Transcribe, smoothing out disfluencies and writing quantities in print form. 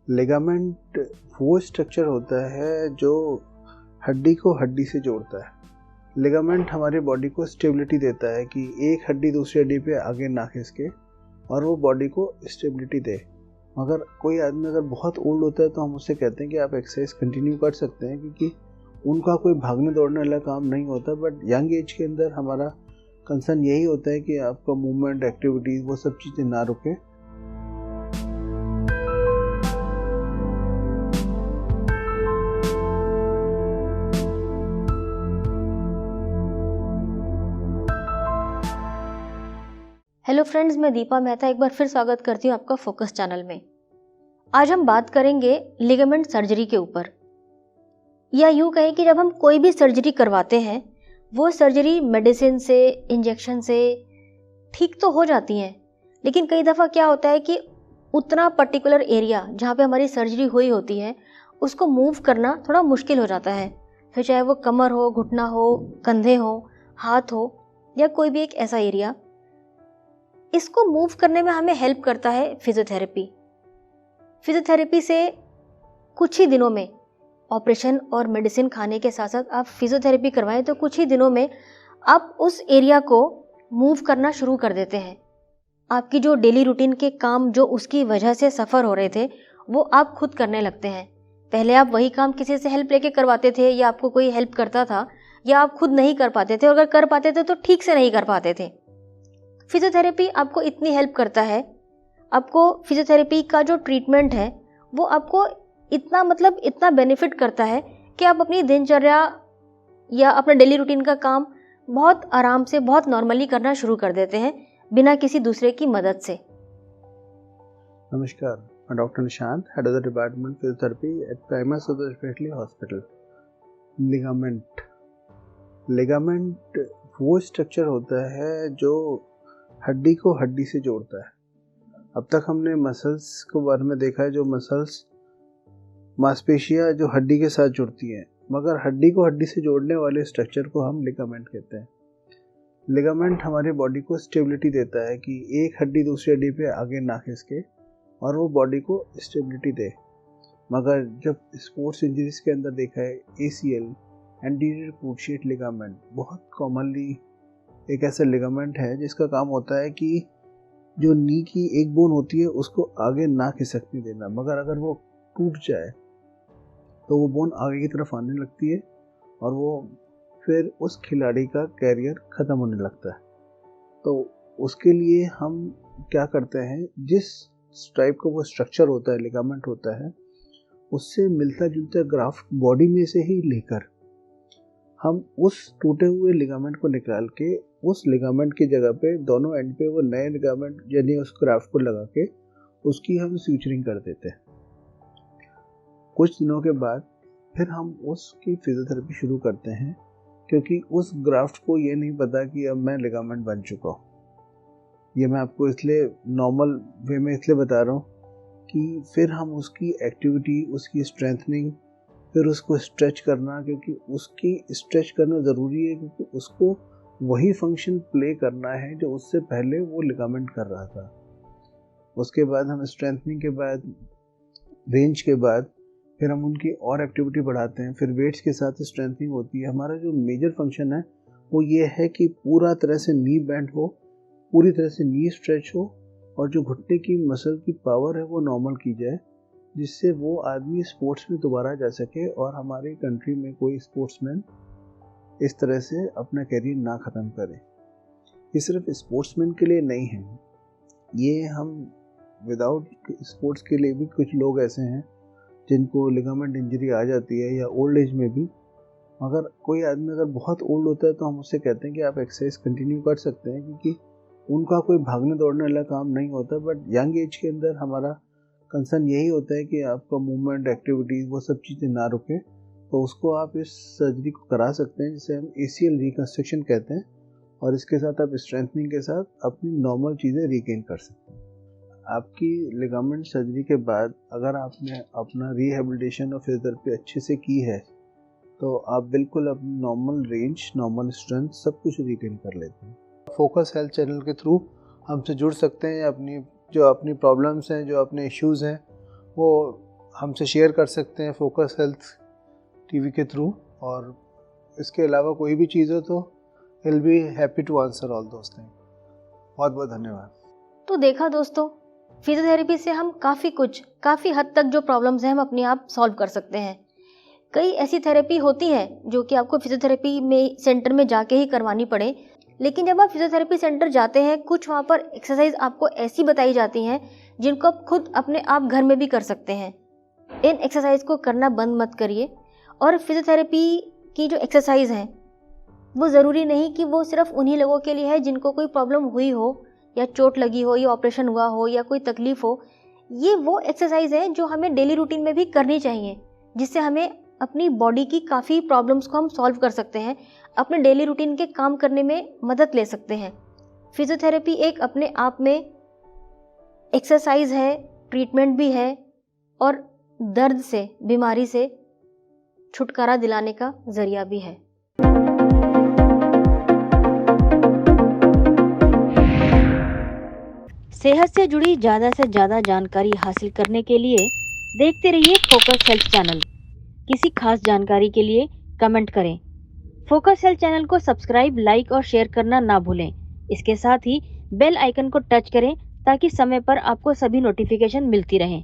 Ligament वो structure होता है जो हड्डी को हड्डी से जोड़ता है। लिगामेंट हमारी बॉडी को स्टेबिलिटी देता है कि एक हड्डी दूसरी हड्डी पे आगे ना खिसके और वो बॉडी को स्टेबिलिटी दे। मगर कोई आदमी अगर बहुत ओल्ड होता है तो हम उससे कहते हैं कि आप एक्सरसाइज कंटिन्यू कर सकते हैं, क्योंकि उनका कोई भागने दौड़ने वाला काम नहीं होता। बट यंग एज के अंदर हमारा कंसर्न यही होता है कि आपका मूवमेंट, एक्टिविटीज़, वो सब चीज़ें ना रुके। हेलो फ्रेंड्स, मैं दीपा मेहता एक बार फिर स्वागत करती हूँ आपका फोकस चैनल में। आज हम बात करेंगे लिगामेंट सर्जरी के ऊपर, या यूँ कहें कि जब हम कोई भी सर्जरी करवाते हैं वो सर्जरी मेडिसिन से, इंजेक्शन से ठीक तो हो जाती हैं, लेकिन कई दफ़ा क्या होता है कि उतना पर्टिकुलर एरिया जहाँ पे हमारी सर्जरी हुई होती है उसको मूव करना थोड़ा मुश्किल हो जाता है। फिर चाहे वो कमर हो, घुटना हो, कंधे हो, हाथ हो, या कोई भी एक ऐसा एरिया, इसको मूव करने में हमें हेल्प करता है फिजियोथेरेपी। फिजियोथेरेपी से कुछ ही दिनों में, ऑपरेशन और मेडिसिन खाने के साथ साथ आप फिजियोथेरेपी करवाएं तो कुछ ही दिनों में आप उस एरिया को मूव करना शुरू कर देते हैं। आपकी जो डेली रूटीन के काम जो उसकी वजह से सफ़र हो रहे थे वो आप खुद करने लगते हैं। पहले आप वही काम किसी से हेल्प लेके करवाते थे, या आपको कोई हेल्प करता था, या आप खुद नहीं कर पाते थे, और अगर कर पाते थे तो ठीक से नहीं कर पाते थे। फिजियोथेरेपी आपको इतनी हेल्प करता है, आपको फिजियोथेरेपी का जो ट्रीटमेंट है वो आपको इतना बेनिफिट करता है कि आप अपनी दिनचर्या या अपना डेली रूटीन का काम बहुत आराम से, बहुत नॉर्मली करना शुरू कर देते हैं बिना किसी दूसरे की मदद से। नमस्कार, मैं doctor Nishant, head of the department physiotherapy at Primus super speciality hospital. Ligament वो स्ट्रक्चर होता है जो हड्डी को हड्डी से जोड़ता है। अब तक हमने मसल्स के बारे में देखा है, जो मसल्स, मांसपेशियां जो हड्डी के साथ जुड़ती हैं, मगर हड्डी को हड्डी से जोड़ने वाले स्ट्रक्चर को हम लिगामेंट कहते हैं। लिगामेंट हमारी बॉडी को स्टेबिलिटी देता है कि एक हड्डी दूसरी हड्डी पे आगे ना खिसके और वो बॉडी को स्टेबिलिटी दे। मगर जब स्पोर्ट्स इंजरीज के अंदर देखा है, ACL, एंटीरियर क्रूशिएट लिगामेंट बहुत कॉमनली एक ऐसा लिगामेंट है जिसका काम होता है कि जो नी की एक बोन होती है उसको आगे ना खिसकने देना। मगर अगर वो टूट जाए तो वो बोन आगे की तरफ आने लगती है और वो फिर उस खिलाड़ी का कैरियर ख़त्म होने लगता है। तो उसके लिए हम क्या करते हैं, जिस टाइप का वो स्ट्रक्चर होता है, लिगामेंट होता है, उससे मिलता जुलता ग्राफ्ट बॉडी में से ही लेकर हम उस टूटे हुए लिगामेंट को निकाल के उस लिगामेंट की जगह पे दोनों एंड पे वो नए लिगामेंट यानी उस ग्राफ्ट को लगा के उसकी हम स्यूचरिंग कर देते हैं। कुछ दिनों के बाद फिर हम उसकी फिजियोथेरेपी शुरू करते हैं, क्योंकि उस ग्राफ्ट को ये नहीं पता कि अब मैं लिगामेंट बन चुका हूँ। ये मैं आपको इसलिए नॉर्मल वे में इसलिए बता रहा हूँ कि फिर हम उसकी एक्टिविटी, उसकी स्ट्रेंथनिंग, फिर उसको स्ट्रेच करना, क्योंकि उसकी स्ट्रेच करना ज़रूरी है, क्योंकि उसको वही फंक्शन प्ले करना है जो उससे पहले वो लिगामेंट कर रहा था। उसके बाद हम स्ट्रेंथनिंग के बाद, रेंज के बाद, फिर हम उनकी और एक्टिविटी बढ़ाते हैं। फिर वेट्स के साथ स्ट्रेंथनिंग होती है। हमारा जो मेजर फंक्शन है वो ये है कि पूरा तरह से नी बेंड हो, पूरी तरह से नी स्ट्रेच हो, और जो घुटने की मसल की पावर है वो नॉर्मल की जाए, जिससे वो आदमी स्पोर्ट्स में दोबारा जा सके और हमारी कंट्री में कोई स्पोर्ट्समैन इस तरह से अपना कैरियर ना ख़त्म करे। ये सिर्फ स्पोर्ट्समैन के लिए नहीं है, ये हम विदाउट स्पोर्ट्स के लिए भी कुछ लोग ऐसे हैं जिनको लिगामेंट इंजरी आ जाती है, या ओल्ड एज में भी। मगर कोई आदमी अगर बहुत ओल्ड होता है तो हम उससे कहते हैं कि आप एक्सरसाइज कंटिन्यू कर सकते हैं, क्योंकि उनका कोई भागने दौड़ने वाला काम नहीं होता। बट यंग एज के अंदर हमारा कंसर्न यही होता है कि आपका मूवमेंट, एक्टिविटीज़, वो सब चीज़ें ना रुके। तो उसको आप इस सर्जरी को करा सकते हैं, जिसे हम ACL रिकन्स्ट्रक्शन कहते हैं, और इसके साथ आप स्ट्रेंथनिंग के साथ अपनी नॉर्मल चीज़ें रिगेन कर सकते हैं। आपकी लिगामेंट सर्जरी के बाद अगर आपने अपना रिहेबिलिटेशन और फिजियोथेरेपी अच्छे से की है तो आप बिल्कुल अपनी नॉर्मल रेंज, नॉर्मल स्ट्रेंथ सब कुछ रिटेन कर लेते हैं। फोकस हेल्थ चैनल के थ्रू हमसे जुड़ सकते हैं, अपनी प्रॉब्लम्स हैं, जो अपने इश्यूज़ हैं, वो हमसे शेयर कर सकते हैं फोकस हेल्थ टीवी के थ्रू। और इसके अलावा कोई भी चीज़ हो तो will be happy to answer all those thing. बहुत बहुत धन्यवाद। तो देखा दोस्तों, फिजियोथेरेपी से हम काफ़ी हद तक जो प्रॉब्लम्स हैं हम अपने आप सॉल्व कर सकते हैं। कई ऐसी थेरेपी होती है जो कि आपको फिजियोथेरेपी में सेंटर में जाके ही करवानी पड़े, लेकिन जब आप फिजियोथेरेपी सेंटर जाते हैं कुछ वहाँ पर एक्सरसाइज आपको ऐसी बताई जाती हैं जिनको आप खुद अपने आप घर में भी कर सकते हैं। इन एक्सरसाइज को करना बंद मत करिए। और फिजियोथेरेपी की जो एक्सरसाइज हैं वो ज़रूरी नहीं कि वो सिर्फ उन्हीं लोगों के लिए है जिनको कोई प्रॉब्लम हुई हो या चोट लगी हो या ऑपरेशन हुआ हो या कोई तकलीफ हो। ये वो एक्सरसाइज है जो हमें डेली रूटीन में भी करनी चाहिए, जिससे हमें अपनी बॉडी की काफ़ी प्रॉब्लम्स को हम सॉल्व कर सकते हैं, अपने डेली रूटीन के काम करने में मदद ले सकते हैं। फिजियोथेरेपी एक अपने आप में एक्सरसाइज है, ट्रीटमेंट भी है और दर्द से, बीमारी से छुटकारा दिलाने का जरिया भी है। सेहत से जुड़ी ज़्यादा से ज़्यादा जानकारी हासिल करने के लिए देखते रहिए फोकस हेल्थ चैनल। किसी खास जानकारी के लिए कमेंट करें। फोकस हेल्थ चैनल को सब्सक्राइब, लाइक और शेयर करना ना भूलें। इसके साथ ही बेल आइकन को टच करें ताकि समय पर आपको सभी नोटिफिकेशन मिलती रहें।